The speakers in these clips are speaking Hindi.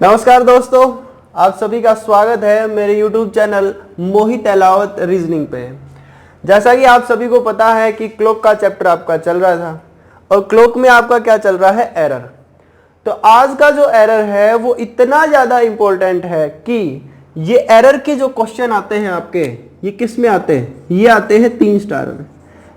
नमस्कार दोस्तों, आप सभी का स्वागत है मेरे YouTube चैनल मोहित अहलावत रीजनिंग पे। जैसा कि आप सभी को पता है कि क्लॉक का चैप्टर आपका चल रहा था और क्लॉक में आपका क्या चल रहा है, एरर। तो आज का जो एरर है वो इतना ज़्यादा इम्पोर्टेंट है कि ये एरर के जो क्वेश्चन आते हैं आपके, ये किस में आते हैं? ये आते हैं 3 स्टार में।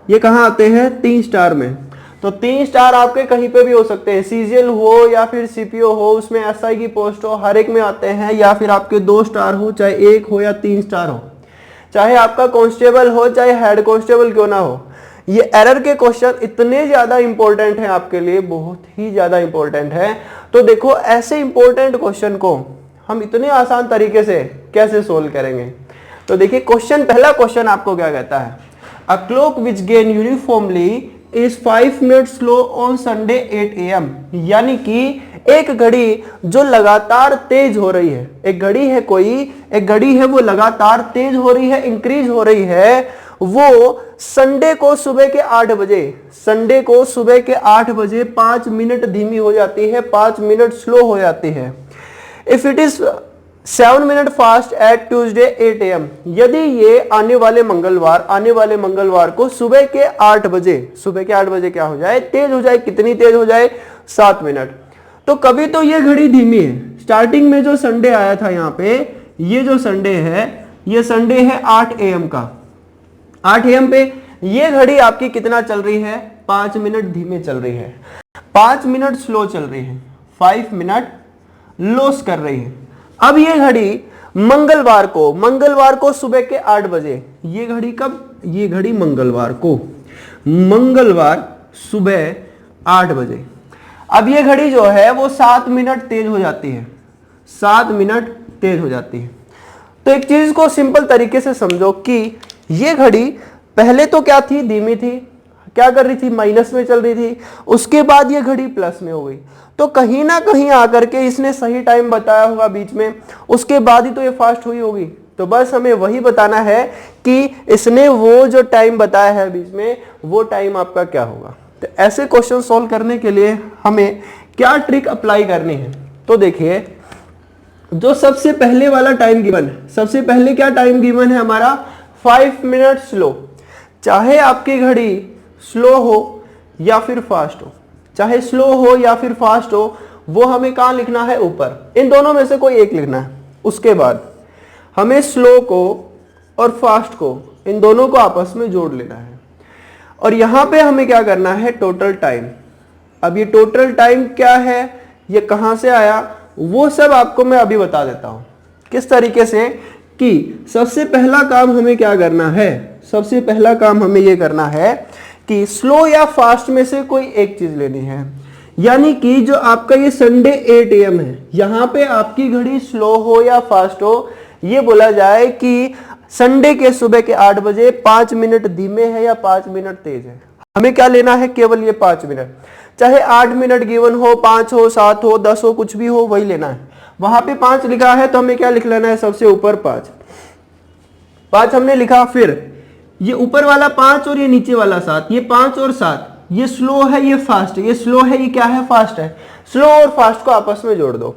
ये कहाँ आते हैं? 3 स्टार में। तो 3 स्टार आपके कहीं पे भी हो सकते हैं, सीजीएल हो या फिर सीपीओ हो, उसमें एसआई की पोस्ट हो, हर एक में आते हैं। या फिर आपके 2 स्टार हो, चाहे 1 हो या 3 स्टार हो, चाहे आपका कांस्टेबल हो चाहे हेड कांस्टेबल क्यों ना हो, ये एरर के क्वेश्चन इतने ज्यादा इंपॉर्टेंट हैं आपके लिए, बहुत ही ज्यादा इंपॉर्टेंट है। तो देखो, ऐसे इंपॉर्टेंट क्वेश्चन को हम इतने आसान तरीके से कैसे सोल्व करेंगे। तो देखिए, पहला क्वेश्चन आपको क्या कहता है? A clock which gain uniformly is 5 minute slow on Sunday 8 AM। यानी कि एक घड़ी जो लगातार तेज हो रही है, एक घड़ी है वो लगातार तेज हो रही है, इंक्रीज हो रही है, वो संडे को सुबह के 8 बजे 5 मिनट धीमी हो जाती है, 5 मिनट स्लो हो जाती है। If it is 7 minute fast at Tuesday 8 AM। यदि ये आने वाले मंगलवार को सुबह के 8 बजे क्या हो जाए? तेज हो जाए। कितनी तेज हो जाए? 7 मिनट। तो कभी तो ये घड़ी धीमी है। स्टार्टिंग में जो संडे आया था यहाँ पे, ये जो संडे है, ये संडे है 8 AM का। 8 AM पे ये घड़ी आपकी कितना चल रही है? 5 मिनट धीमे चल रही है, 5 मिनट स्लो चल रही है, 5 मिनट लॉस कर रही है। अब ये घड़ी मंगलवार को सुबह के 8 बजे, ये घड़ी कब? ये घड़ी मंगलवार सुबह 8 बजे। अब ये घड़ी जो है वो 7 मिनट तेज हो जाती है, 7 मिनट तेज हो जाती है। तो एक चीज को सिंपल तरीके से समझो कि ये घड़ी पहले तो क्या थी? धीमी थी। क्या कर रही थी? माइनस में चल रही थी। उसके बाद ये घड़ी प्लस में हो गई। तो कहीं ना कहीं आकर के इसने सही टाइम बताया होगा बीच में, उसके बाद ही तो ये फास्ट हुई होगी। तो बस हमें वही बताना है कि इसने वो जो टाइम बताया है बीच में, वो टाइम आपका क्या होगा। तो ऐसे क्वेश्चन सॉल्व करने के लिए हमें क्या ट्रिक अप्लाई करनी है? तो देखिए, जो सबसे पहले वाला टाइम गिवन है, सबसे पहले क्या टाइम गिवन है हमारा? 5 मिनट स्लो। चाहे आपकी घड़ी स्लो हो या फिर फास्ट हो, चाहे स्लो हो या फिर फास्ट हो, वो हमें कहाँ लिखना है? ऊपर। इन दोनों में से कोई एक लिखना है। उसके बाद हमें स्लो को और फास्ट को, इन दोनों को आपस में जोड़ लेना है। और यहां पे हमें क्या करना है? Total time. अब ये टोटल टाइम क्या है, ये कहां से आया, वो सब आपको मैं अभी बता देता हूं किस तरीके से। कि सबसे पहला काम हमें क्या करना है? सबसे पहला काम हमें ये करना है कि स्लो या फास्ट में से कोई एक चीज लेनी है। यानी कि जो आपका ये संडे 8 AM है, यहां पे आपकी घड़ी स्लो हो या फास्ट हो, ये बोला जाए कि संडे के सुबह के 8 बजे 5 मिनट धीमे है या 5 मिनट तेज है। हमें क्या लेना है? केवल ये 5 मिनट। चाहे 8 मिनट गिवन हो, 5 हो, 7 हो, 10 हो, कुछ भी हो, वही लेना है। वहां पे 5 लिखा है तो हमें क्या लिख लेना है? सबसे ऊपर 5 हमने लिखा। फिर ये ऊपर वाला 5 और ये नीचे वाला 7, ये 5 और 7, ये स्लो है, ये फास्ट है। ये स्लो है, ये क्या है? फास्ट है। स्लो और फास्ट को आपस में जोड़ दो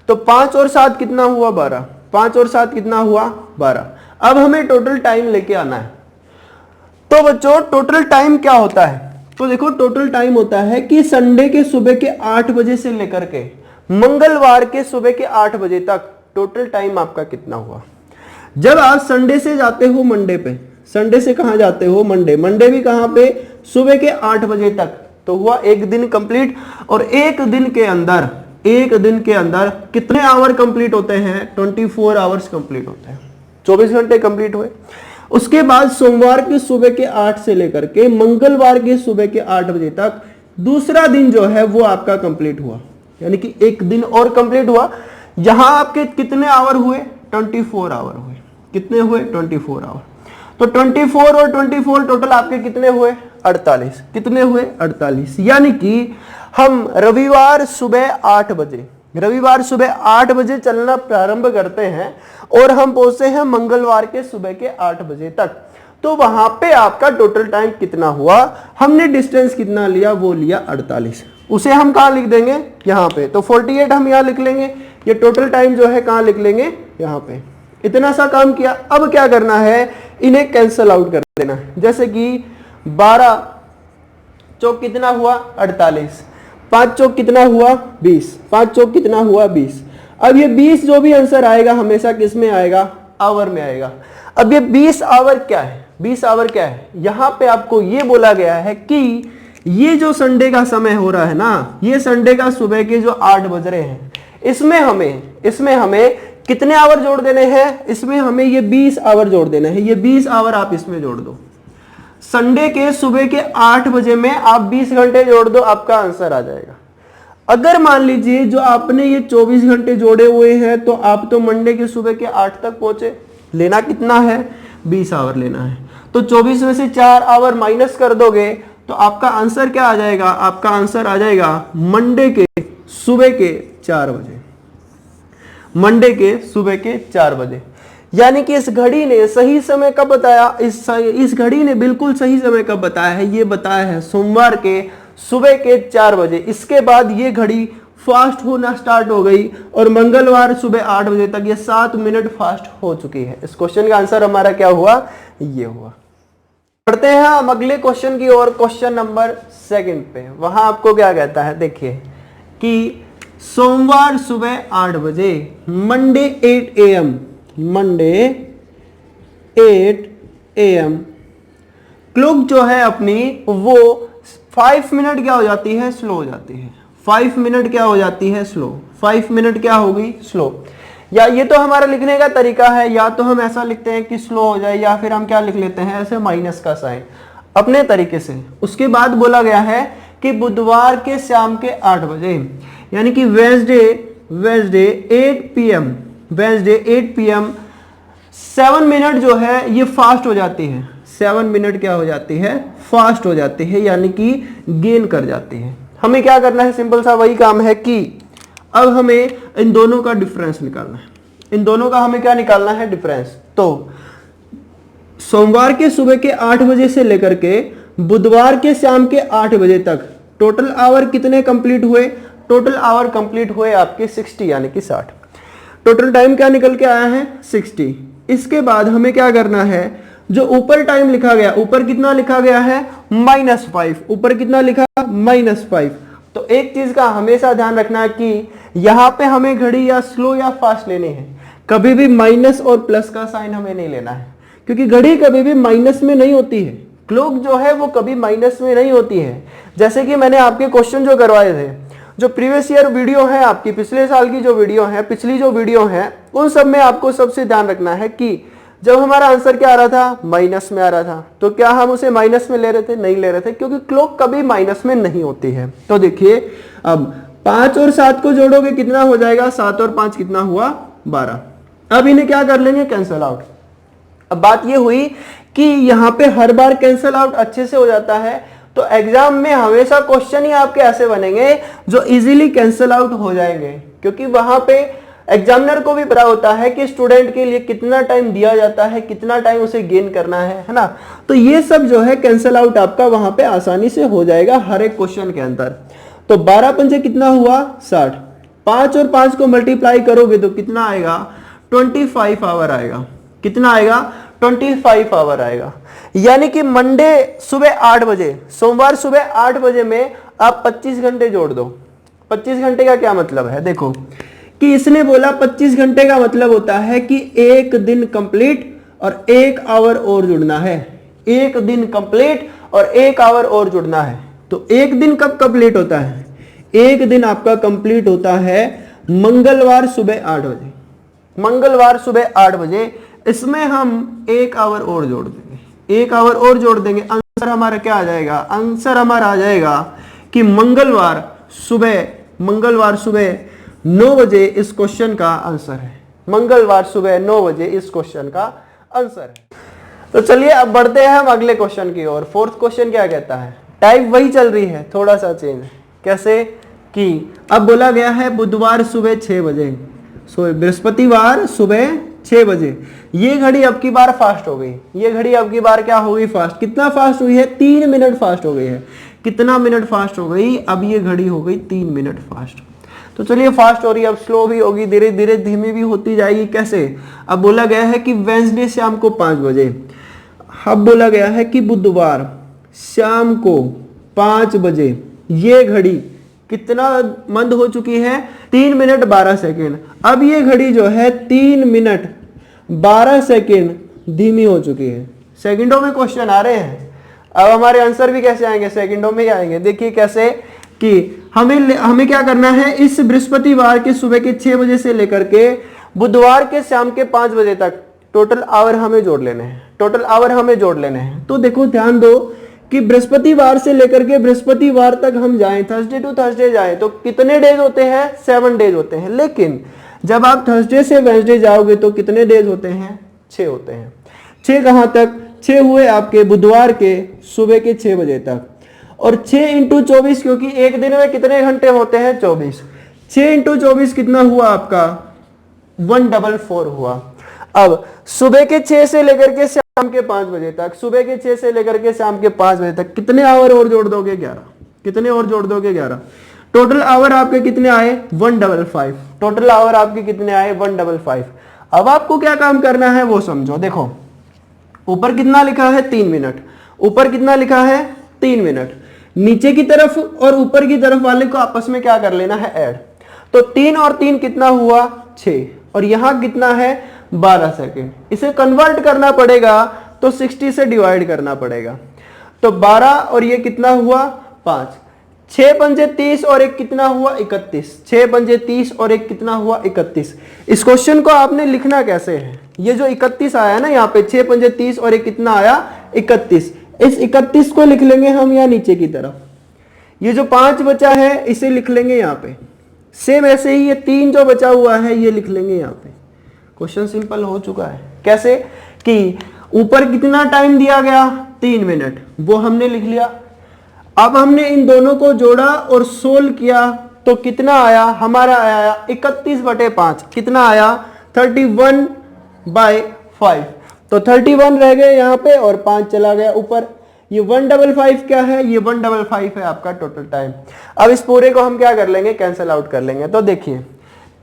तो 5 और 7 कितना हुआ? 12। 5 और 7 कितना हुआ? 12। अब हमें टोटल टाइम लेके आना है। तो बच्चों, टोटल टाइम क्या होता है? तो देखो, टोटल टाइम होता है कि संडे के सुबह के 8 बजे से लेकर के मंगलवार के सुबह के 8 बजे तक टोटल टाइम आपका कितना हुआ। जब आप संडे से जाते हो मंडे पे, संडे से कहां जाते हो? मंडे भी कहां पे? सुबह के 8 बजे तक, तो हुआ एक दिन कंप्लीट। और एक दिन के अंदर कितने आवर कंप्लीट होते हैं? 24 आवर्स कंप्लीट होते हैं, 24 घंटे कंप्लीट हुए। उसके बाद सोमवार के सुबह के 8 से लेकर के मंगलवार के सुबह के 8 बजे तक दूसरा दिन जो है वो आपका कंप्लीट हुआ, यानी कि एक दिन और कंप्लीट हुआ। यहां आपके कितने आवर हुए? 24 आवर हुए। कितने हुए? 24 आवर। तो 24 और 24 टोटल आपके कितने हुए? 48। कितने हुए? 48। यानी कि हम रविवार सुबह 8 बजे चलना प्रारंभ करते हैं और हम पहुंचते हैं मंगलवार के सुबह के 8 बजे तक। तो वहां पे आपका टोटल टाइम कितना हुआ? हमने डिस्टेंस कितना लिया? वो लिया 48। उसे हम कहाँ लिख देंगे, यहाँ पे। तो 48 हम यहाँ लिख लेंगे, ये टोटल टाइम जो है कहाँ लिख लेंगे, यहाँ पे। इतना सा काम किया। अब क्या करना है, इन्हें कैंसल आउट कर देना। जैसे कि 12 चौक कितना हुआ 48, 5 चौक कितना हुआ 20, 5 चौक कितना हुआ 20। अब ये 20 जो भी आंसर आएगा हमेशा किस में आएगा, आवर में आएगा। अब ये 20 आवर क्या है, 20 आवर क्या है, यहां पे आपको ये बोला गया है कि ये जो संडे का समय हो रहा है ना, ये संडे का सुबह के जो 8 बज रहे हैं, इसमें हमें कितने आवर जोड़ देने हैं, इसमें हमें ये 20 आवर जोड़ देना है। ये 20 आवर आप इसमें जोड़ दो। संडे के सुबह के 8 बजे में आप 20 घंटे जोड़ दो, आपका आंसर आ जाएगा। अगर मान लीजिए जो आपने ये 24 घंटे जोड़े हुए हैं, तो आप तो मंडे के सुबह के 8 तक पहुंचे। लेना कितना है, 20 आवर लेना है। तो 24 में से 4 आवर माइनस कर दोगे तो आपका आंसर क्या आ जाएगा, आपका आंसर आ जाएगा मंडे के सुबह के 4 बजे। मंडे के सुबह के 4 बजे। यानी कि इस घड़ी ने सही समय कब बताया, इस घड़ी ने बिल्कुल सही समय कब बताया है, ये बताया है सोमवार के सुबह के 4 बजे। इसके बाद ये घड़ी फास्ट होना स्टार्ट हो गई और मंगलवार सुबह 8 बजे तक ये 7 मिनट फास्ट हो चुकी है। इस क्वेश्चन का आंसर हमारा क्या हुआ, ये हुआ। पढ़ते हैं हम अगले क्वेश्चन की ओर, क्वेश्चन नंबर 2 पे। वहां आपको क्या कहता है, देखिए कि सोमवार सुबह 8 बजे, Monday 8 AM, Monday 8 AM clock जो है अपनी वो 5 मिनट क्या हो जाती है, स्लो हो जाती है। 5 मिनट क्या हो जाती है, स्लो। 5 मिनट क्या होगी, स्लो। या ये तो हमारा लिखने का तरीका है, या तो हम ऐसा लिखते हैं कि स्लो हो जाए, या फिर हम क्या लिख लेते हैं ऐसे माइनस का साइन अपने तरीके से। उसके बाद बोला गया है कि बुधवार के शाम के 8 बजे, यानी कि Wednesday 8 PM, Wednesday 8 PM 7 minute जो है ये फास्ट हो जाती है। 7 मिनट क्या हो जाती है, फास्ट हो जाती है, यानी कि गेन कर जाती है। हमें क्या करना है, सिंपल सा वही काम है कि अब हमें इन दोनों का डिफरेंस निकालना है। इन दोनों का हमें क्या निकालना है, डिफरेंस। तो सोमवार के सुबह के 8 बजे से लेकर के बुधवार के शाम के 8 बजे तक टोटल आवर कितने कंप्लीट हुए, टोटल आवर कंप्लीट हुए आपके 60, यानी कि 60। टोटल टाइम क्या निकल के आया है, 60। इसके बाद हमें क्या करना है, जो ऊपर टाइम लिखा गया, ऊपर कितना लिखा गया है, -5। ऊपर कितना लिखा, -5। तो एक चीज का हमेशा ध्यान रखना है कि यहां पे हमें घड़ी या स्लो या फास्ट लेनी है। कभी भी माइनस और प्लस का साइन हमें नहीं लेना है, क्योंकि घड़ी कभी भी माइनस में नहीं होती है। क्लॉक जो है वो कभी माइनस में नहीं होती है। जैसे कि मैंने आपके क्वेश्चन जो करवाए थे, जो प्रीवियस ईयर वीडियो है आपकी, पिछले साल की जो वीडियो है, पिछली जो वीडियो है, उन सब में आपको सबसे ध्यान रखना है कि जब हमारा आंसर क्या आ रहा था, माइनस में आ रहा था, तो क्या हम उसे माइनस में ले रहे थे, नहीं ले रहे थे, क्योंकि क्लॉक कभी माइनस में नहीं होती है। तो देखिए अब 5 और 7 को जोड़ोगे कितना हो जाएगा, 7 और 5 कितना हुआ, 12। अब इन्हें क्या कर लेंगे, कैंसल आउट। अब बात ये हुई कि यहाँ पे हर बार कैंसल आउट अच्छे से हो जाता है, तो एग्जाम में हमेशा क्वेश्चन ही आपके ऐसे बनेंगे जो इजीली कैंसल आउट हो जाएंगे, क्योंकि वहां पे एग्जामिनर को भी पता होता है कि स्टूडेंट के लिए कितना टाइम दिया जाता है, कितना टाइम उसे गेन करना है ना। तो ये सब जो है कैंसल आउट आपका वहां पे आसानी से हो जाएगा हर एक क्वेश्चन के अंदर। तो 12 पंजे कितना हुआ, 60। 5 और 5 को मल्टीप्लाई करोगे तो कितना आएगा, 25 आवर आएगा। कितना आएगा, 25 आवर आएगा। यानी कि मंडे सुबह 8 बजे, सोमवार सुबह 8 बजे में आप 25 घंटे जोड़ दो। 25 घंटे का क्या मतलब है, देखो कि इसने बोला 25 घंटे का मतलब होता है कि 1 दिन कंप्लीट और 1 आवर और जुड़ना है। 1 दिन कंप्लीट और 1 आवर और जुड़ना है। तो 1 दिन कब कंप्लीट होता है, 1 दिन आपका कंप्लीट होता है मंगलवार सुबह 8 बजे। मंगलवार सुबह 8 बजे, इसमें हम 1 आवर और जोड़ देंगे। 1 आवर और जोड़ देंगे, आंसर हमारा क्या आ जाएगा, आंसर हमारा आ जाएगा कि मंगलवार सुबह 9 बजे इस क्वेश्चन का आंसर है। मंगलवार सुबह 9 बजे इस क्वेश्चन का आंसर है। तो चलिए अब बढ़ते हैं हम अगले क्वेश्चन की ओर। 4th क्वेश्चन क्या कहता है, टाइप वही चल रही है, थोड़ा सा चेंज। कैसे कि अब बोला गया है बुधवार सुबह 6 बजे, बृहस्पतिवार सुबह 6 बजे। ये घड़ी अब की बार फास्ट हो गई। ये घड़ी अब की बार क्या हो गई, फास्ट। कितना फास्ट हुई है, 3 मिनट फास्ट हो गई है। कितना मिनट फास्ट हो गई, अब ये घड़ी हो गई 3 मिनट फास्ट। तो चलिए फास्ट हो रही है, अब स्लो भी होगी, धीरे धीरे धीमी भी होती जाएगी। कैसे? अब बोला गया है कि वेंसडे शाम को 5 बजे, अब बोला गया है कि बुधवार शाम को 5 बजे ये घड़ी कितना मंद हो चुकी है, 3 मिनट 12 सेकेंड। अब ये घड़ी जो है 3 मिनट 12 सेकेंड धीमी हो चुकी है। सेकंडों में क्वेश्चन आ रहे हैं, अब हमारे आंसर भी कैसे आएंगे, सेकंडों में ही आएंगे। देखिए कैसे कि हमें क्या करना है, इस बृहस्पतिवार के सुबह के 6 बजे से लेकर के बुधवार के शाम के 5 बजे तक टोटल आवर हमें जोड़ लेने हैं, टोटल आवर हमें जोड़ लेने हैं। तो देखो ध्यान दो कि बृहस्पतिवार से लेकर के बृहस्पतिवार तक हम जाएं, थर्सडे टू थर्सडे जाएं, तो कितने डेज होते हैं, 7 डेज होते हैं। लेकिन जब आप थर्सडे से वेडनेसडे जाओगे तो कितने डेज होते हैं, 6 होते हैं। 6 कहां तक, 6 हुए आपके बुधवार के सुबह के 6 बजे तक, और 6 इंटू 24, क्योंकि एक दिन में कितने घंटे होते हैं, 24। 6 इंटू 24 कितना हुआ आपका, 144 हुआ। अब सुबह के 6 से लेकर के शाम के 5 बजे तक, सुबह के 6 से लेकर के शाम के 5 बजे तक कितने आवर और जोड़ दोगे, 11। कितने और जोड़ दोगे, 11। टोटल आवर आपके कितने आए, 155। टोटल आवर आपके कितने आए, 155। अब आपको क्या काम करना है वो समझो। देखो ऊपर कितना लिखा है, 3 मिनट, ऊपर कितना लिखा है, 3 मिनट। नीचे की तरफ और ऊपर की तरफ वाले को आपस में क्या कर लेना है, ऐड। तो 3 और 3 कितना हुआ, 6, और यहां कितना है, 12 सेकेंड। इसे कन्वर्ट करना पड़ेगा तो 60 से डिवाइड करना पड़ेगा। तो 12 और ये कितना हुआ, 5। 6 पंजे 30 और एक कितना हुआ, 31। 6 पंजे 30 और एक कितना हुआ, 31। इस क्वेश्चन को आपने लिखना कैसे है, ये जो 31 आया ना यहाँ पे, 6 पंजे 30 और एक कितना आया, 31। इस 31 को लिख लेंगे हम यहाँ नीचे की तरफ। ये जो 5 बचा है इसे लिख लेंगे यहाँ पे। सेम ऐसे ही ये 3 जो बचा हुआ है ये लिख लेंगे यहाँ पे। क्वेश्चन सिंपल हो चुका है। कैसे कि ऊपर कितना टाइम दिया गया, 3 मिनट, वो हमने लिख लिया। अब हमने इन दोनों को जोड़ा और सोल्व किया तो कितना आया, हमारा आया 31/5। कितना आया, 31/5। तो 31 रह गए यहाँ पे और 5 चला गया ऊपर। ये 155 क्या है, ये 155 है आपका टोटल टाइम। अब इस पूरे को हम क्या कर लेंगे, कैंसिल आउट कर लेंगे। तो देखिए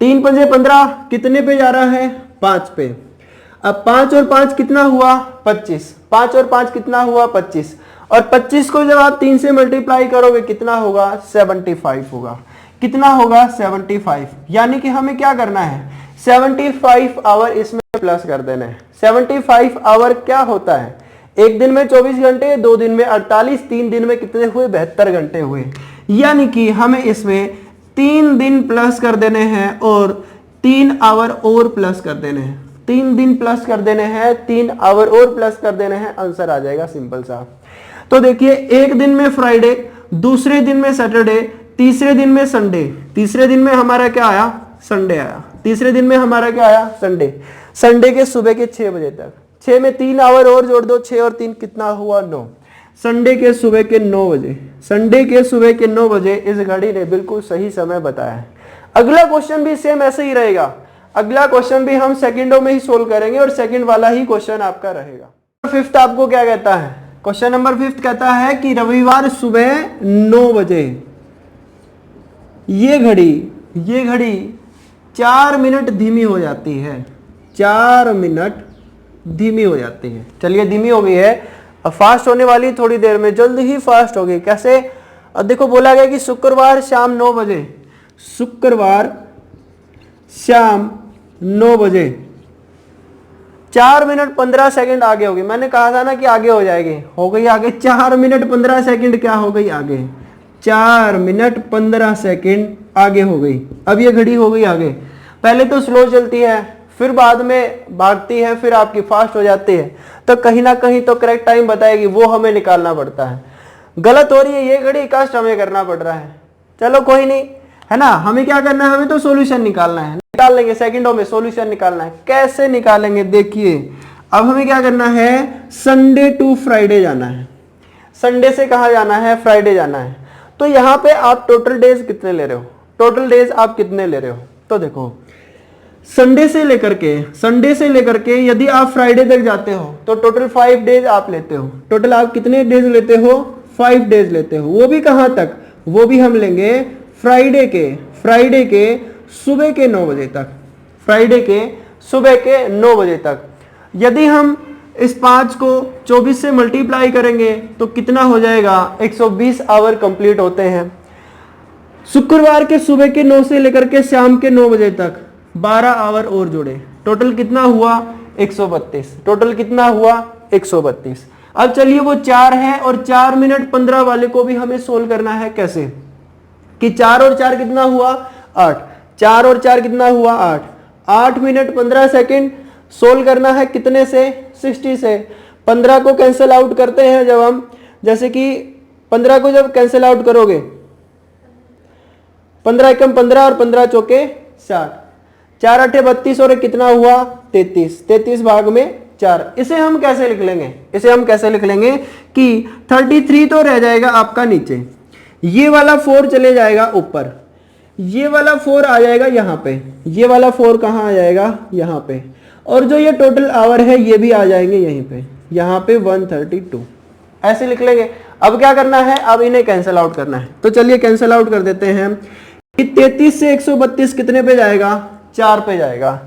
3 पंजे 15 कितने पे जा रहा है, 5 पे। अब 5 और 5 कितना हुआ, 25। 5 और 5 कितना हुआ, 25। और 25 को जब आप 3 से मल्टीप्लाई करोगे कितना होगा, 75 होगा। कितना होगा, 75। यानी कि हमें क्या करना है, 75 आवर इसमें प्लस कर देना है। 75 आवर क्या होता है, एक दिन में 24 घंटे, 2 दिन में 48, 3 दिन में कितने हुए, 72 घंटे हुए। यानी कि हमें इसमें 3 दिन प्लस कर देने हैं और 3 आवर और प्लस कर देने हैं। 3 दिन प्लस कर देने हैं, 3 आवर और प्लस कर देने हैं, आंसर आ जाएगा सिंपल सा। तो देखिए एक दिन में फ्राइडे, दूसरे दिन में सैटरडे, तीसरे दिन में संडे, तीसरे दिन में हमारा क्या आया, संडे आया। तीसरे दिन में हमारा क्या आया, संडे। संडे के सुबह के 6 बजे तक, 6 में 3 आवर और जोड़ दो, 6 और 3 कितना हुआ, 9। संडे के सुबह के 9 बजे, संडे के सुबह के 9 बजे इस घड़ी ने बिल्कुल सही समय बताया है। अगला क्वेश्चन भी सेम ऐसे ही रहेगा। अगला क्वेश्चन भी हम सेकंडों में ही सोल्व करेंगे और सेकंड वाला ही क्वेश्चन आपका रहेगा। 5th आपको क्या कहता है, क्वेश्चन नंबर 5 कहता है कि रविवार सुबह 9 बजे ये घड़ी 4 मिनट धीमी हो जाती है। 4 मिनट धीमी हो जाती है। चलिए धीमी हो गई है, अब फास्ट होने वाली थोड़ी देर में, जल्द ही फास्ट होगी। कैसे, अब देखो बोला गया कि शुक्रवार शाम 9 बजे, शुक्रवार शाम 9 बजे 4 मिनट 15 सेकंड आगे होगी। मैंने कहा था ना कि आगे हो जाएगी, हो गई आगे। 4 मिनट 15 सेकंड क्या हो गई, आगे। 4 मिनट 15 सेकंड आगे हो गई। अब ये घड़ी हो गई आगे। पहले तो स्लो चलती है, फिर बाद में भागती है, फिर आपकी फास्ट हो जाती है। तो कहीं ना कहीं तो करेक्ट टाइम बताएगी, वो हमें निकालना पड़ता है। गलत हो रही है ये घड़ी, कास्ट हमें करना पड़ रहा है। चलो कोई नहीं, है ना, हमें क्या करना है, हमें तो सॉल्यूशन निकालना है। निकाल लेंगे सेकंडों में, सॉल्यूशन निकालना है। कैसे निकालेंगे, देखिए अब हमें क्या करना है, संडे टू फ्राइडे जाना है। संडे से कहाँ जाना है, फ्राइडे जाना है। तो यहाँ पे आप टोटल डेज कितने ले रहे हो, टोटल डेज आप कितने ले रहे हो। तो देखो संडे से लेकर के यदि आप फ्राइडे तक जाते हो तो टोटल 5 डेज आप लेते हो। टोटल आप कितने डेज लेते हो, 5 डेज लेते हो, वो भी कहाँ तक, वो भी हम लेंगे फ्राइडे के सुबह के 9 बजे तक, फ्राइडे के सुबह के 9 बजे तक। यदि हम इस 5 को 24 से मल्टीप्लाई करेंगे तो कितना हो जाएगा, 120 आवर कंप्लीट होते हैं। शुक्रवार के सुबह के 9 से लेकर के शाम के 9 बजे तक 12 आवर और जोड़े, टोटल कितना हुआ 132, टोटल कितना हुआ 132। अब चलिए वो 4 है और 4 मिनट 15 वाले को भी हमें सोल्व करना है। कैसे कि 4 और 4 कितना हुआ 8, 4 और 4 कितना हुआ 8, 8 मिनट 15 सेकंड। सोल्व करना है कितने से, 60 से। 15 को कैंसिल आउट करते हैं जब हम, जैसे कि 15 को जब कैंसिल आउट करोगे, 15 एकम 15 और 15 चौके 60, 4 8 32 और कितना हुआ 33, 33 भाग में 4। इसे हम कैसे लिख लेंगे, इसे हम कैसे लिख लेंगे कि 33 तो रह जाएगा आपका नीचे, ये वाला 4 चले जाएगा ऊपर, ये वाला 4 आ जाएगा यहाँ पे, ये वाला 4 कहाँ आ जाएगा यहाँ पे, और जो ये टोटल आवर है ये भी आ जाएंगे यहीं पे, यहाँ पे 132, ऐसे लिख लेंगे। अब क्या करना है, अब इन्हें कैंसिल आउट करना है। तो चलिए कैंसिल आउट कर देते हैं कि 33 से 132 कितने पे जाएगा, 4 पे जाएगा,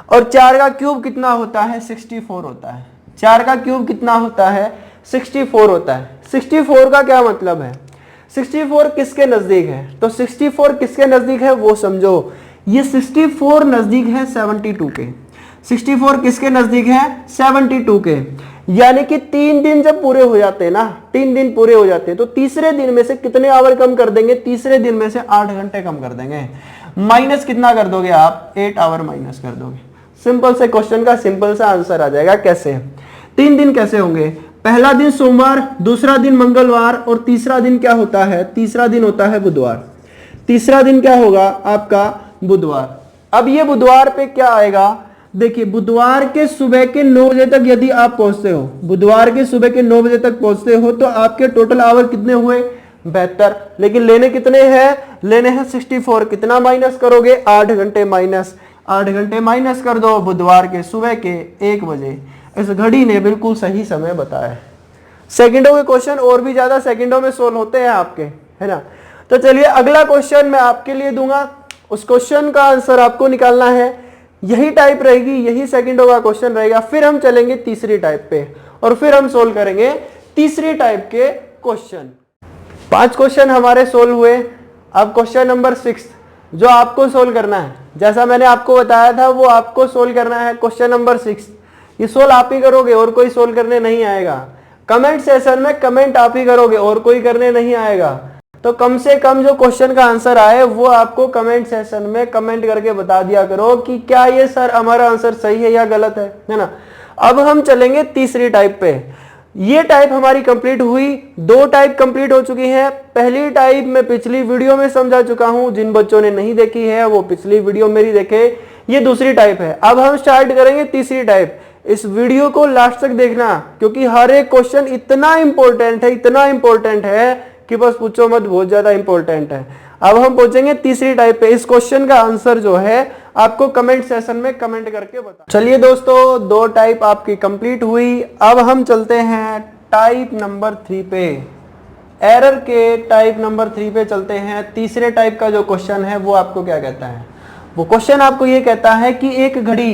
और 4 का क्यूब कितना होता है 64 होता है, 4 का क्यूब कितना होता है 64 होता है। 64 का क्या मतलब है, 64 किसके नजदीक है, तो 64 किसके नजदीक है वो समझो, ये 64 नजदीक है 72 के, 64 किसके नजदीक है 72 के। यानी कि 3 दिन जब पूरे हो जाते हैं ना, 3 दिन पूरे हो जाते हैं, तो तीसरे दिन में से कितने आवर कम कर देंगे, तीसरे दिन में से 8 घंटे कम कर देंगे। माइनस कितना कर दोगे आप, 8 आवर माइनस कर दोगे। सिंपल से क्वेश्चन का सिंपल सा आंसर आ जाएगा। कैसे, 3 दिन कैसे होंगे, पहला दिन सोमवार, दूसरा दिन मंगलवार, और तीसरा दिन क्या होता है, तीसरा दिन होता है बुधवार। तीसरा दिन क्या होगा आपका बुधवार। अब ये बुधवार पे क्या आएगा, देखिए बुधवार के सुबह के 9 बजे तक यदि आप पहुंचते हो, बुधवार के सुबह के 9 बजे तक पहुंचते हो, तो आपके टोटल आवर कितने हुए 72, लेकिन लेने कितने हैं, लेने हैं 64। कितना माइनस करोगे, 8 घंटे माइनस, 8 घंटे माइनस कर दो बुधवार के सुबह के 1 बजे। इस घड़ी ने बिल्कुल सही समय बताया है। सेकंडों के क्वेश्चन और भी ज्यादा सेकंडों में सोल्व होते हैं आपके, है ना। तो चलिए अगला क्वेश्चन मैं आपके लिए दूंगा, उस क्वेश्चन का आंसर आपको निकालना है। यही टाइप रहेगी, यही सेकंडों का क्वेश्चन रहेगा। फिर हम चलेंगे तीसरी टाइप पे और फिर हम सोल्व करेंगे तीसरी टाइप के क्वेश्चन। 5 क्वेश्चन हमारे सोल्व हुए। अब क्वेश्चन नंबर 6 जो आपको सोल्व करना है, जैसा मैंने आपको बताया था वो आपको सोल्व करना है। क्वेश्चन नंबर 6 ये सोल्व आप ही करोगे और कोई सोल्व करने नहीं आएगा। कमेंट सेशन में कमेंट आप ही करोगे और कोई करने नहीं आएगा। तो कम से कम जो क्वेश्चन का आंसर आए वो आपको कमेंट सेशन में कमेंट करके बता दिया करो कि क्या ये सर हमारा आंसर सही है या गलत है ना। अब हम चलेंगे तीसरी टाइप पे। ये टाइप हमारी कंप्लीट हुई, 2 टाइप कंप्लीट हो चुकी हैं। पहली टाइप मैं पिछली वीडियो में समझा चुका हूं, जिन बच्चों ने नहीं देखी है वो पिछली वीडियो मेरी देखे। ये दूसरी टाइप है। अब हम स्टार्ट करेंगे तीसरी टाइप। इस वीडियो को लास्ट तक देखना क्योंकि हर एक क्वेश्चन इतना इंपॉर्टेंट है, इतना इंपॉर्टेंट है कि बस पूछो मत, बहुत ज्यादा इंपॉर्टेंट है। अब हम पहुंचेंगे तीसरी टाइप पे। इस क्वेश्चन का आंसर जो है आपको कमेंट सेशन में कमेंट करके बता। चलिए दोस्तों 2 टाइप आपकी कंप्लीट हुई। अब हम चलते हैं टाइप नंबर 3 पे, एरर के टाइप नंबर 3 पे चलते हैं। तीसरे टाइप का जो क्वेश्चन है वो आपको क्या कहता है, वो क्वेश्चन आपको ये कहता है कि एक घड़ी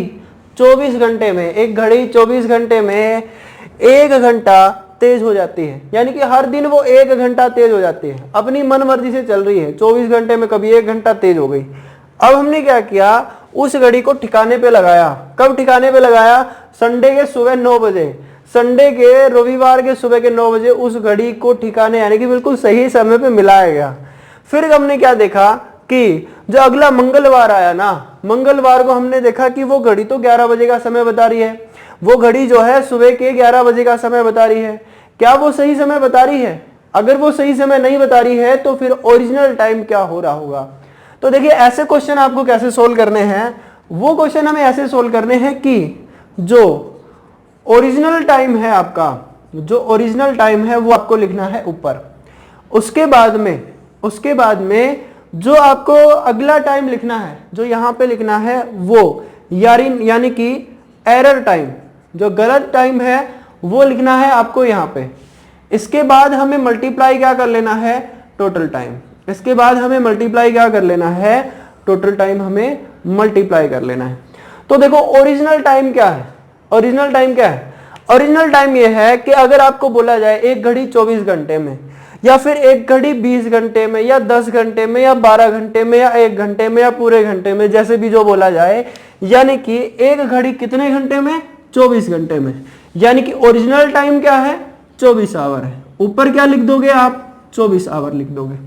24 घंटे में, एक घड़ी 24 घंटे में 1 घंटा तेज हो जाती है। यानी कि हर दिन वो 1 घंटा तेज हो जाती है, अपनी मन मर्जी से चल रही है। 24 घंटे में कभी 1 घंटा तेज हो गई। अब हमने क्या किया, उस घड़ी को ठिकाने पे लगाया। कब ठिकाने पे लगाया, संडे के सुबह 9 बजे, संडे के रविवार के सुबह के 9 बजे उस घड़ी को ठिकाने यानी कि बिल्कुल सही समय पे मिलाया गया। फिर हमने क्या देखा कि जो अगला मंगलवार आया ना, मंगलवार को हमने देखा कि वो घड़ी तो 11 बजे का समय बता रही है। वो घड़ी जो है सुबह के 11 बजे का समय बता रही है। क्या वो सही समय बता रही है? अगर वो सही समय नहीं बता रही है तो फिर ओरिजिनल टाइम क्या हो रहा होगा। तो देखिए ऐसे क्वेश्चन आपको कैसे सोल्व करने हैं, वो क्वेश्चन हमें ऐसे सोल्व करने हैं कि जो ओरिजिनल टाइम है आपका, जो ओरिजिनल टाइम है वो आपको लिखना है ऊपर। उसके बाद में जो आपको अगला टाइम लिखना है, जो यहाँ पे लिखना है वो यानी कि एरर टाइम, जो गलत टाइम है वो लिखना है आपको यहाँ पे। इसके बाद हमें मल्टीप्लाई क्या कर लेना है, टोटल टाइम। इसके बाद हमें मल्टीप्लाई क्या कर लेना है, टोटल टाइम हमें मल्टीप्लाई कर लेना है। तो देखो ओरिजिनल टाइम क्या है, ओरिजिनल टाइम क्या है, ओरिजिनल टाइम ये है कि अगर आपको बोला जाए एक घड़ी 24 घंटे में, या फिर एक घड़ी 20 घंटे में, या 10 घंटे में, या 12 घंटे में, या 1 घंटे में, या पूरे घंटे में, जैसे भी जो बोला जाए, यानी कि एक घड़ी कितने घंटे में, 24 घंटे में, यानी कि ओरिजिनल टाइम क्या है, 24 आवर है। ऊपर क्या लिख दोगे आप, 24 आवर लिख दोगे।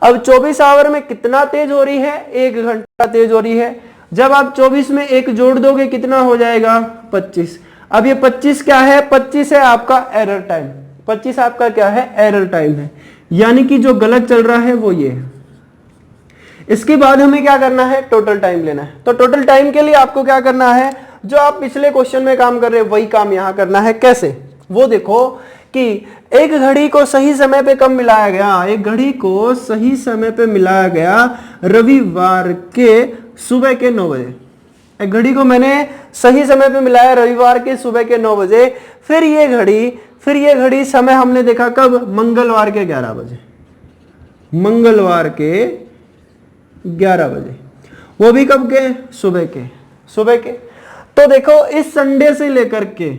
अब 24 आवर में कितना तेज हो रही है, 1 घंटा तेज हो रही है। जब आप 24 में 1 जोड़ दोगे कितना हो जाएगा, 25। अब ये 25 क्या है, 25 है आपका एरर टाइम, 25 आपका क्या है, एरर टाइम है, यानी कि जो गलत चल रहा है वो ये है। इसके बाद हमें क्या करना है, टोटल टाइम लेना है। तो टोटल टाइम के लिए आपको क्या करना है, जो आप पिछले क्वेश्चन में काम कर रहे हैं वही काम यहां करना है। कैसे, वो देखो कि एक घड़ी को सही समय पे कब मिलाया गया, एक घड़ी को सही समय पे मिलाया गया रविवार के सुबह के 9 बजे। एक घड़ी को मैंने सही समय पे मिलाया रविवार के सुबह के 9 बजे। फिर ये घड़ी समय हमने देखा कब, मंगलवार के 11 बजे, मंगलवार के 11 बजे, वो भी कब के, सुबह के। तो देखो इस संडे से लेकर के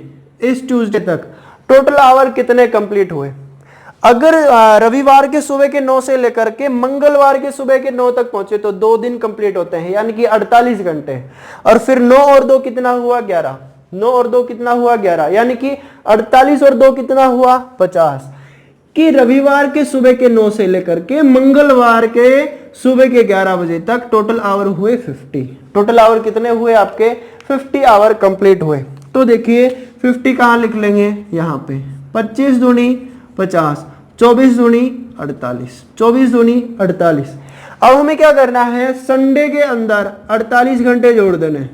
इस ट्यूसडे तक टोटल आवर कितने कंप्लीट हुए। अगर रविवार के सुबह के 9 से लेकर के मंगलवार के सुबह के 9 तक पहुंचे तो 2 दिन कंप्लीट होते हैं, यानी कि 48 घंटे। और फिर 9 और 2 कितना हुआ, 11। 9 और 2 कितना हुआ, 11, यानी कि 48 और 2 कितना हुआ, 50। कि रविवार के सुबह के 9 से लेकर के मंगलवार के सुबह के 11 बजे तक टोटल आवर हुए 50। टोटल आवर कितने हुए आपके, 50 आवर कंप्लीट हुए। तो देखिए 50 कहां लिख लेंगे, यहां पे 25 दूनी 50, 24 दूनी 48, 24 दूनी 48। अब हमें क्या करना है, संडे के अंदर 48 घंटे जोड़ देने।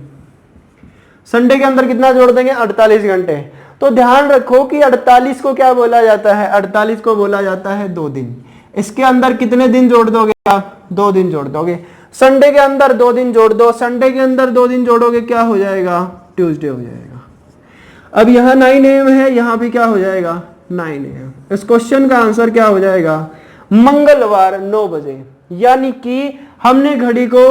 संडे के अंदर कितना जोड़ देंगे, 48 घंटे। तो ध्यान रखो कि 48 को क्या बोला जाता है, 48 को बोला जाता है 2 दिन। इसके अंदर कितने दिन जोड़ दोगे आप, 2 दिन जोड़ दोगे। संडे के अंदर 2 दिन जोड़ दो, संडे के अंदर 2 दिन जोड़ोगे क्या हो जाएगा, ट्यूसडे हो जाएगा। अब यहाँ 9 AM है, यहाँ भी क्या हो जाएगा, 9 AM। इस क्वेश्चन का आंसर क्या हो जाएगा, मंगलवार 9 बजे। यानी कि हमने घड़ी को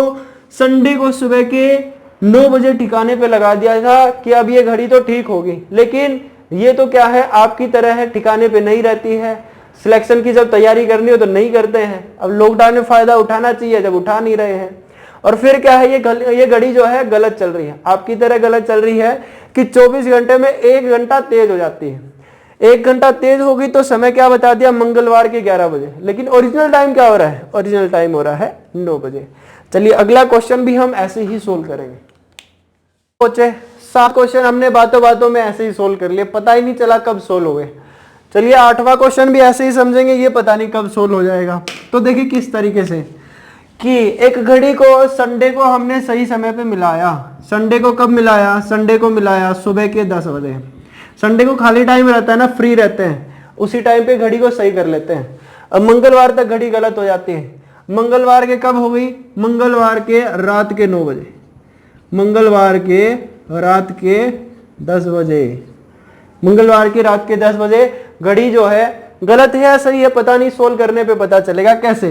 संडे को सुबह के 9 बजे ठिकाने पे लगा दिया था कि अब ये घड़ी तो ठीक होगी, लेकिन ये तो क्या है, आपकी तरह है, ठिकाने पे नहीं रहती है। सिलेक्शन की जब तैयारी करनी हो तो नहीं करते हैं। अब लॉकडाउन में फायदा उठाना चाहिए, जब उठा नहीं रहे हैं। और फिर क्या है, ये घड़ी जो है गलत चल रही है, आपकी तरह गलत चल रही है कि 24 घंटे में 1 घंटा तेज हो जाती है। 1 घंटा तेज होगी तो समय क्या बता दिया, मंगलवार के 11 बजे। लेकिन ओरिजिनल टाइम क्या हो रहा है, ओरिजिनल टाइम हो रहा है 9 बजे। चलिए अगला क्वेश्चन भी हम ऐसे ही सोल्व करेंगे। सोचे 7 क्वेश्चन हमने बातों बातों में ऐसे ही सोल्व कर लिए, पता ही नहीं चला कब सोल्व हो गए। चलिए 8वां क्वेश्चन भी ऐसे ही समझेंगे, ये पता नहीं कब सोल्व हो जाएगा। तो देखिए किस तरीके से कि एक घड़ी को संडे को हमने सही समय पे मिलाया। संडे को कब मिलाया, संडे को मिलाया सुबह के 10 बजे। संडे को खाली टाइम रहता है ना, फ्री रहते हैं, उसी टाइम पे घड़ी को सही कर लेते हैं। अब मंगलवार तक घड़ी गलत हो जाती है। मंगलवार के कब हो गई, मंगलवार के रात के 9 बजे, मंगलवार के रात के 10 बजे, मंगलवार की रात के 10 बजे घड़ी जो है गलत है या सही है पता नहीं, सोल्व करने पे पता चलेगा। कैसे,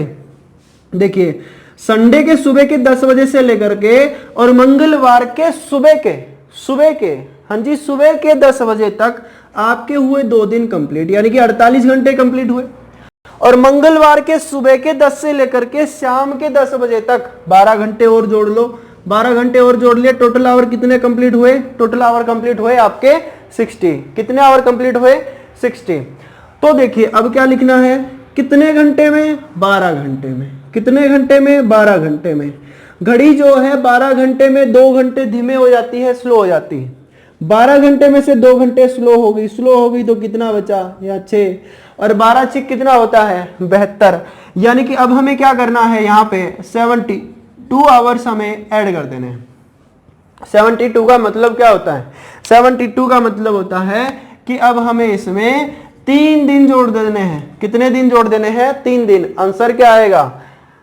देखिए संडे के सुबह के 10 बजे से लेकर के और मंगलवार के सुबह के हाँ जी सुबह के 10 बजे तक आपके हुए 2 दिन कंप्लीट, यानी कि 48 घंटे कंप्लीट हुए। और मंगलवार के सुबह के 10 से लेकर के शाम के 10 बजे तक 12 घंटे और जोड़ लो, 12 घंटे और जोड़ लिए। टोटल आवर कितने कंप्लीट हुए, टोटल आवर कंप्लीट हुए आपके 60। कितने आवर कंप्लीट हुए, 60। तो देखिए अब क्या लिखना है, कितने घंटे में, 12 घंटे में। कितने घंटे में, 12 घंटे में। घड़ी जो है 12 घंटे में 2 घंटे धीमे हो जाती है, स्लो हो जाती है। 12 घंटे में से 2 घंटे स्लो हो गई तो कितना बचा, या 6, और 12 6 कितना होता है, 72। यानी कि अब हमें क्या करना है, यहाँ पे 72 आवर्स हमें ऐड कर देने हैं। 72 का मतलब क्या होता है, 72 का मतलब होता है कि अब हमें इसमें 3 दिन जोड़ देने हैं। कितने दिन जोड़ देने हैं, 3 दिन। आंसर क्या आएगा,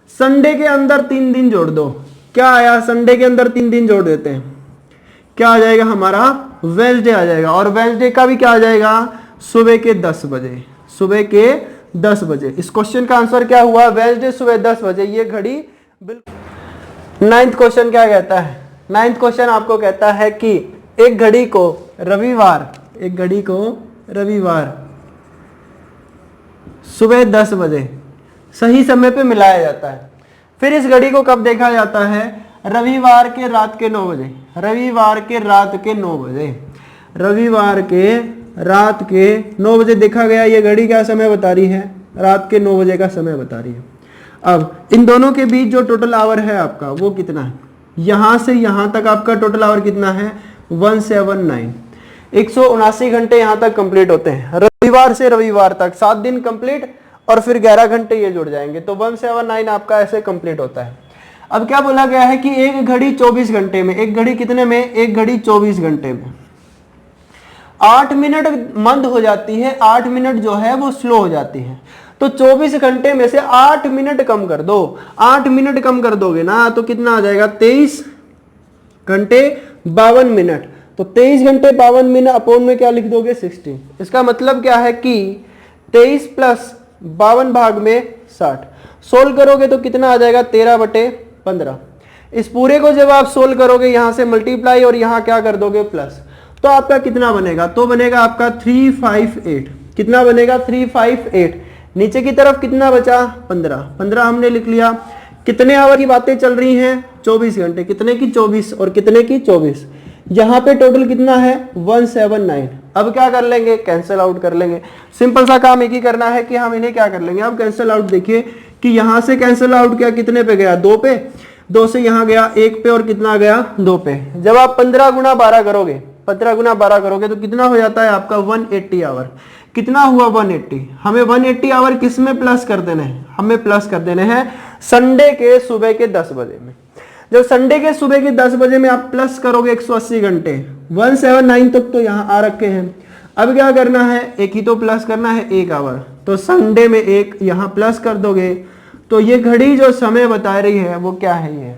संडे के अंदर 3 दिन जोड़ दो। क्या आया, संडे के अंदर 3 दिन जोड़ देते हैं, क्या आ जाएगा हमारा, वेडनेसडे आ जाएगा। और वेडनेसडे का भी क्या आ जाएगा, सुबह के 10 बजे। सुबह के 10 बजे। इस क्वेश्चन का आंसर क्या हुआ? वेडनेसडे सुबह 10 बजे ये घड़ी बिल्कुल। 9th क्वेश्चन क्या कहता है? 9th क्वेश्चन आपको कहता है कि एक घड़ी को रविवार सुबह 10 बजे सही समय पे मिलाया जाता है। फिर इस घड़ी को कब देखा जाता है? रविवार के रात के 9 बजे। रविवार के रात के 9 बजे देखा गया। ये घड़ी क्या समय बता रही है? रात के 9 बजे का समय बता रही है। अब इन दोनों के बीच जो टोटल आवर है आपका वो कितना है? यहां से यहां तक आपका टोटल आवर कितना है? 179। 179 घंटे यहां तक कंप्लीट होते हैं। रविवार से रविवार तक 7 दिन कंप्लीट और फिर 11 घंटे ये जुड़ जाएंगे, तो 179 आपका ऐसे कंप्लीट होता है। अब क्या बोला गया है कि एक घड़ी 24 घंटे में, एक घड़ी कितने में? एक घड़ी 24 घंटे में 8 मिनट मंद हो जाती है, 8 मिनट जो है वो स्लो हो जाती है। तो 24 घंटे में से 8 मिनट कम कर दो। 8 मिनट कम कर दोगे ना तो कितना आ जाएगा? 23 घंटे 52 मिनट। तो 23 घंटे 52 मिनट अपोन में क्या लिख दोगे? 60। इसका मतलब क्या है कि 23 प्लस 52 भाग में 60। सोल्व करोगे तो कितना आ जाएगा? 13/15। इस पूरे को जब आप सोल्व करोगे यहां से मल्टीप्लाई और यहां क्या कर दोगे? प्लस। तो आपका कितना बनेगा? तो बनेगा आपका 358। कितना बनेगा? 358। नीचे की तरफ कितना बचा? 15। 15 हमने लिख लिया। कितने आवर की बातें चल रही हैं? 24 घंटे। कितने की? 24 और कितने की? 24। यहां पे टोटल कितना है? 179। अब क्या कर लेंगे? कैंसिल आउट कर लेंगे। सिंपल सा काम एक ही करना है कि हम इन्हें क्या कर लेंगे? अब कैंसिल आउट देखिए कि यहां से कैंसिल आउट किया, कितने पे गया? 2 पे। 2 से यहां गया 1 पे और कितना गया? 2 पे। जब आप 15 गुना 12 करोगे, 15 गुना 12 करोगे तो कितना हो जाता है आपका? 180 आवर। कितना हुआ? 180। हमें 180 आवर किस में प्लस कर देने हैं? हमें प्लस कर देने हैं संडे के सुबह के 10 बजे में। जब संडे के सुबह के 10 बजे में आप प्लस करोगे 180 घंटे, 179 तक तो यहां आ रखे हैं। अब क्या करना है? एक ही तो प्लस करना है, 1 आवर। तो संडे में 1 यहां प्लस कर दोगे तो ये घड़ी जो समय बता रही है वो क्या है? ये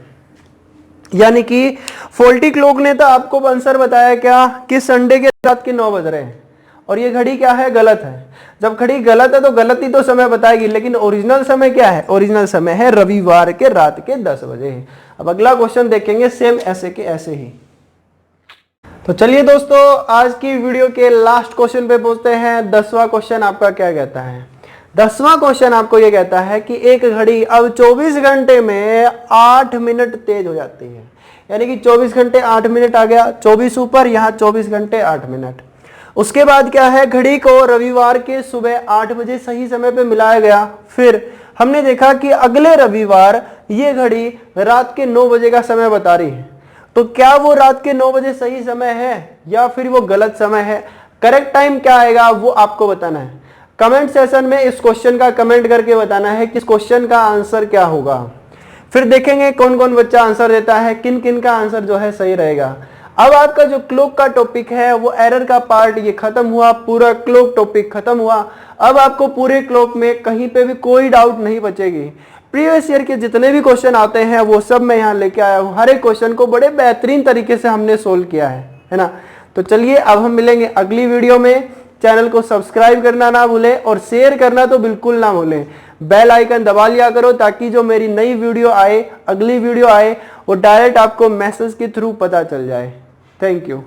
यानी कि फॉल्टी क्लॉक ने तो आपको आंसर बताया क्या कि संडे के रात के 9 बज रहे हैं, और ये घड़ी क्या है? गलत है। जब घड़ी गलत है तो गलत ही तो समय बताएगी, लेकिन ओरिजिनल समय क्या है? ओरिजिनल समय है रविवार के रात के 10 बजे। अब अगला क्वेश्चन देखेंगे सेम ऐसे के ऐसे ही। तो चलिए दोस्तों आज की वीडियो के लास्ट क्वेश्चन पे पहुंचते हैं। 10वां क्वेश्चन आपका क्या कहता है? 10वां क्वेश्चन आपको ये कहता है कि एक घड़ी अब 24 घंटे में 8 मिनट तेज हो जाती है। यानी कि 24 घंटे 8 मिनट आ गया, 24 ऊपर, यहाँ 24 घंटे 8 मिनट। उसके बाद क्या है? घड़ी को रविवार के सुबह 8 बजे सही समय पे मिलाया गया। फिर हमने देखा कि अगले रविवार ये घड़ी रात के 9 बजे का समय बता रही है। तो क्या वो रात के 9 बजे सही समय है या फिर वो गलत समय है? करेक्ट टाइम क्या आएगा वो आपको बताना है। कमेंट सेशन में इस क्वेश्चन का कमेंट करके बताना है कि इस क्वेश्चन का आंसर क्या होगा। फिर देखेंगे कौन कौन बच्चा आंसर देता है, किन किन का आंसर जो है सही रहेगा। अब आपका जो क्लॉक का टॉपिक है वो एरर का पार्ट ये खत्म हुआ, पूरा क्लॉक टॉपिक खत्म हुआ। अब आपको पूरे क्लॉक में कहीं पे भी कोई डाउट नहीं बचेगी। प्रीवियस ईयर के जितने भी क्वेश्चन आते हैं वो सब मैं यहाँ लेके आया हूँ। हर एक क्वेश्चन को बड़े बेहतरीन तरीके से हमने सोल्व किया है ना। तो चलिए अब हम मिलेंगे अगली वीडियो में। चैनल को सब्सक्राइब करना ना भूलें और शेयर करना तो बिल्कुल ना भूलें। बेल आइकन दबा लिया करो ताकि जो मेरी नई वीडियो आए, अगली वीडियो आए, वो डायरेक्ट आपको मैसेज के थ्रू पता चल जाए। Thank you.